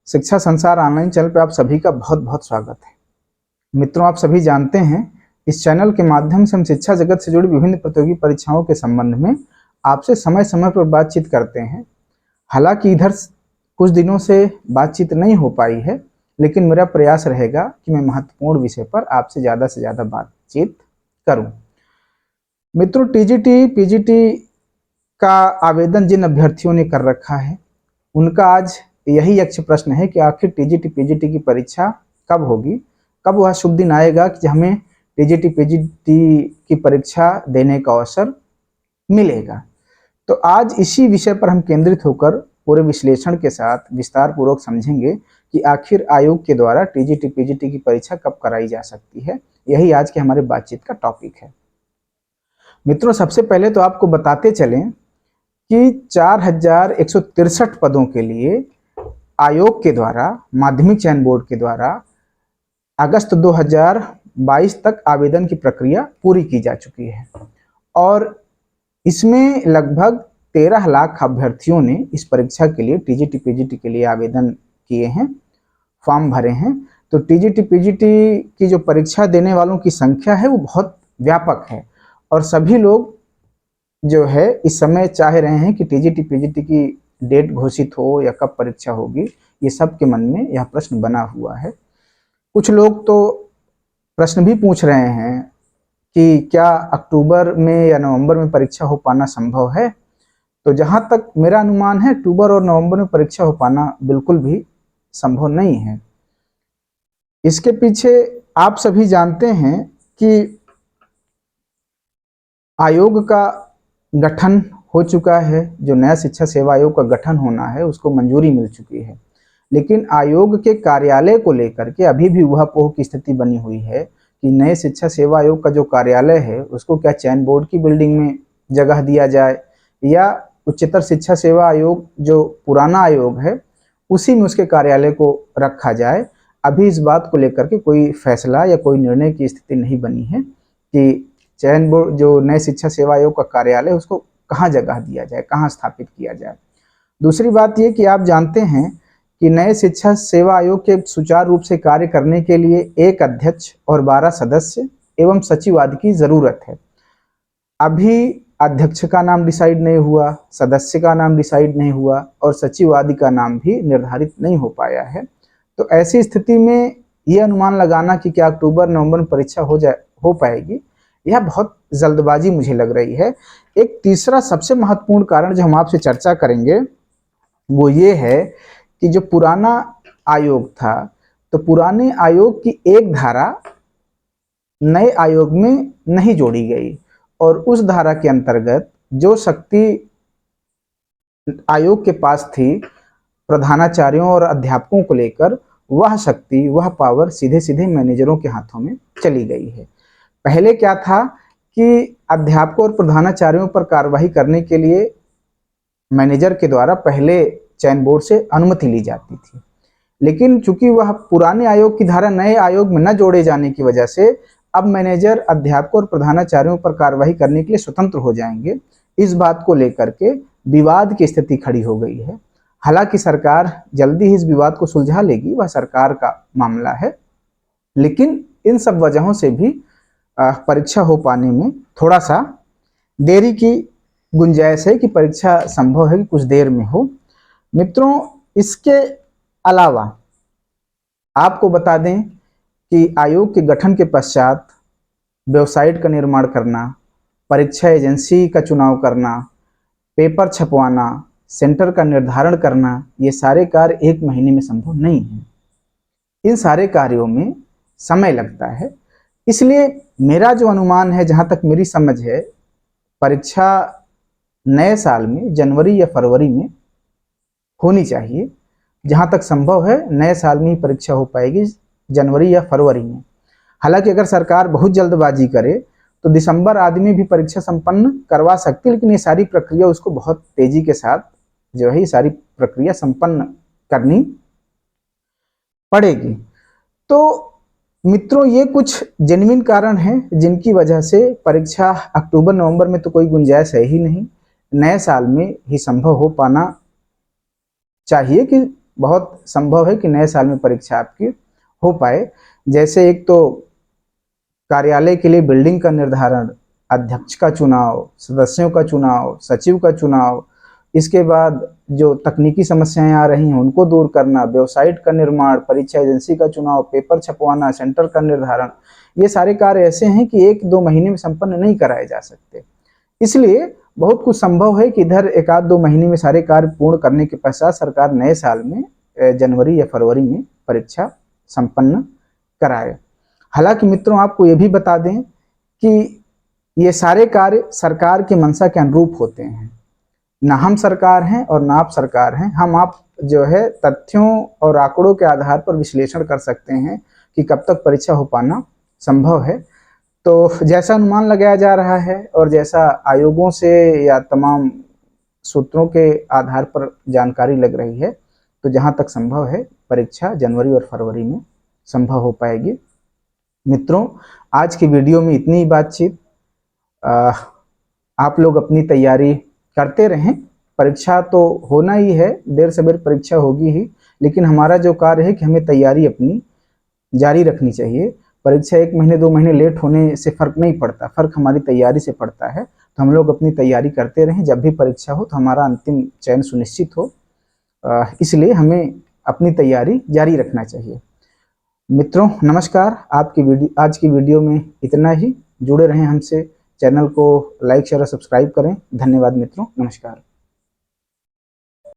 शिक्षा संसार online channel पे आप सभी का बहुत बहुत स्वागत है। मित्रों, आप सभी जानते हैं इस चैनल के माध्यम से हम शिक्षा जगत से जुड़ी विभिन्न प्रतियोगी परीक्षाओं के संबंध में आपसे समय समय पर बातचीत करते हैं। हालांकि इधर कुछ दिनों से बातचीत नहीं हो पाई है, लेकिन मेरा प्रयास रहेगा कि मैं महत्वपूर्ण विषय पर आपसे से ज़्यादा बातचीत करूं। मित्रों, टीजीटी पीजीटी का आवेदन जिन अभ्यर्थियों ने कर रखा है उनका आज यही यक्ष प्रश्न है कि आखिर टीजीटी पीजीटी की परीक्षा कब होगी, कब वह शुभ दिन आएगा कि हमें टीजीटी पीजीटी की परीक्षा देने का अवसर मिलेगा। तो आज इसी विषय पर हम केंद्रित होकर पूरे विश्लेषण के साथ विस्तार पूर्वक समझेंगे कि आखिर आयोग के द्वारा टीजीटी पीजीटी की परीक्षा कब कराई जा सकती है। यही आज के हमारे बातचीत का टॉपिक है। मित्रों, सबसे पहले तो आपको बताते चलें कि 4163 पदों के लिए आयोग के द्वारा, माध्यमिक चयन बोर्ड के द्वारा अगस्त 2022 तक आवेदन की प्रक्रिया पूरी की जा चुकी है और इसमें लगभग 13 लाख अभ्यर्थियों ने इस परीक्षा के लिए टीजीटी पीजीटी के लिए आवेदन किए हैं, फॉर्म भरे हैं। तो टीजीटी पीजीटी की जो परीक्षा देने वालों की संख्या है वो बहुत व्यापक है और सभी लोग जो है इस समय चाह रहे हैं कि टीजीटी पीजीटी की डेट घोषित हो या कब परीक्षा होगी। ये सब के मन में यह प्रश्न बना हुआ है। कुछ लोग तो प्रश्न भी पूछ रहे हैं कि क्या अक्टूबर में या नवंबर में परीक्षा हो पाना संभव है। तो जहां तक मेरा अनुमान है, अक्टूबर और नवंबर में परीक्षा हो पाना बिल्कुल भी संभव नहीं है। इसके पीछे आप सभी जानते हैं कि आयोग का गठन हो चुका है। जो नया शिक्षा सेवा आयोग का गठन होना है उसको मंजूरी मिल चुकी है, लेकिन आयोग के कार्यालय को लेकर के अभी भी ऊहापोह की स्थिति बनी हुई है कि नए शिक्षा सेवा आयोग का जो कार्यालय है उसको क्या चयन बोर्ड की बिल्डिंग में जगह दिया जाए या उच्चतर शिक्षा सेवा आयोग जो पुराना आयोग है उसी में उसके कार्यालय को रखा जाए। अभी इस बात को लेकर के कोई फैसला या कोई निर्णय की स्थिति नहीं बनी है कि चयन बोर्ड जो नए शिक्षा सेवा आयोग का कार्यालय उसको कहाँ जगह दिया जाए, कहाँ स्थापित किया जाए। दूसरी बात ये कि आप जानते हैं कि नए शिक्षा सेवा आयोग के सुचारू रूप से कार्य करने के लिए एक अध्यक्ष और 12 सदस्य एवं सचिव आदि की जरूरत है। अभी अध्यक्ष का नाम डिसाइड नहीं हुआ, सदस्य का नाम डिसाइड नहीं हुआ और सचिव आदि का नाम भी निर्धारित नहीं हो पाया है। तो ऐसी स्थिति में ये अनुमान लगाना कि क्या अक्टूबर नवंबर में परीक्षा हो पाएगी, यह बहुत जल्दबाजी मुझे लग रही है। एक तीसरा सबसे महत्वपूर्ण कारण जो हम आपसे चर्चा करेंगे वो ये है कि जो पुराना आयोग था, तो पुराने आयोग की एक धारा नए आयोग में नहीं जोड़ी गई और उस धारा के अंतर्गत जो शक्ति आयोग के पास थी प्रधानाचार्यों और अध्यापकों को लेकर, वह शक्ति, वह पावर सीधे सीधे मैनेजरों के हाथों में चली गई है। पहले क्या था कि अध्यापकों और प्रधानाचार्यों पर कार्रवाई करने के लिए मैनेजर के द्वारा पहले चयन बोर्ड से अनुमति ली जाती थी, लेकिन चूंकि वह पुराने आयोग की धारा नए आयोग में न जोड़े जाने की वजह से अब मैनेजर अध्यापकों और प्रधानाचार्यों पर कार्रवाई करने के लिए स्वतंत्र हो जाएंगे। इस बात को लेकर के विवाद की स्थिति खड़ी हो गई है। हालांकि सरकार जल्दी ही इस विवाद को सुलझा लेगी, वह सरकार का मामला है, लेकिन इन सब वजहों से भी परीक्षा हो पाने में थोड़ा सा देरी की गुंजाइश है कि परीक्षा संभव है कि कुछ देर में हो। मित्रों, इसके अलावा आपको बता दें कि आयोग के गठन के पश्चात वेबसाइट का निर्माण करना, परीक्षा एजेंसी का चुनाव करना, पेपर छपवाना, सेंटर का निर्धारण करना, ये सारे कार्य एक महीने में संभव नहीं है। इन सारे कार्यों में समय लगता है। इसलिए मेरा जो अनुमान है, जहाँ तक मेरी समझ है, परीक्षा नए साल में जनवरी या फरवरी में होनी चाहिए। जहाँ तक संभव है नए साल में ही परीक्षा हो पाएगी, जनवरी या फरवरी में। हालांकि अगर सरकार बहुत जल्दबाजी करे तो दिसंबर आदि में भी परीक्षा संपन्न करवा सकती है, लेकिन ये सारी प्रक्रिया उसको बहुत तेजी के साथ जो है ये सारी प्रक्रिया संपन्न करनी पड़ेगी। तो मित्रों, ये कुछ जेन्युइन कारण हैं जिनकी वजह से परीक्षा अक्टूबर नवंबर में तो कोई गुंजाइश है ही नहीं, नए साल में ही संभव हो पाना चाहिए कि बहुत संभव है कि नए साल में परीक्षा आपकी हो पाए। जैसे एक तो कार्यालय के लिए बिल्डिंग का निर्धारण, अध्यक्ष का चुनाव, सदस्यों का चुनाव, सचिव का चुनाव, इसके बाद जो तकनीकी समस्याएं आ रही हैं उनको दूर करना, वेबसाइट का निर्माण, परीक्षा एजेंसी का चुनाव, पेपर छपवाना, सेंटर का निर्धारण, ये सारे कार्य ऐसे हैं कि 1-2 महीने में संपन्न नहीं कराए जा सकते। इसलिए बहुत कुछ संभव है कि इधर 1-2 महीने में सारे कार्य पूर्ण करने के पश्चात सरकार नए साल में जनवरी या फरवरी में परीक्षा संपन्न कराए। हालांकि मित्रों, आपको ये भी बता दें कि ये सारे कार्य सरकार की मंशा के अनुरूप होते हैं। ना हम सरकार हैं और ना आप सरकार हैं। आप जो है तथ्यों और आंकड़ों के आधार पर विश्लेषण कर सकते हैं कि कब तक परीक्षा हो पाना संभव है। तो जैसा अनुमान लगाया जा रहा है और जैसा आयोगों से या तमाम सूत्रों के आधार पर जानकारी लग रही है, तो जहां तक संभव है परीक्षा जनवरी और फरवरी में संभव हो पाएगी। मित्रों, आज की वीडियो में इतनी ही बातचीत। आप लोग अपनी तैयारी करते रहें। परीक्षा तो होना ही है, देर सवेर परीक्षा होगी ही, लेकिन हमारा जो कार्य है कि हमें तैयारी अपनी जारी रखनी चाहिए। परीक्षा 1 महीने 2 महीने लेट होने से फर्क नहीं पड़ता, फर्क हमारी तैयारी से पड़ता है। तो हम लोग अपनी तैयारी करते रहें, जब भी परीक्षा हो तो हमारा अंतिम चयन सुनिश्चित हो। इसलिए हमें अपनी तैयारी जारी रखना चाहिए। मित्रों नमस्कार, आज की वीडियो में इतना ही। जुड़े रहें हमसे, चैनल को लाइक शेयर और सब्सक्राइब करें। धन्यवाद मित्रों, नमस्कार।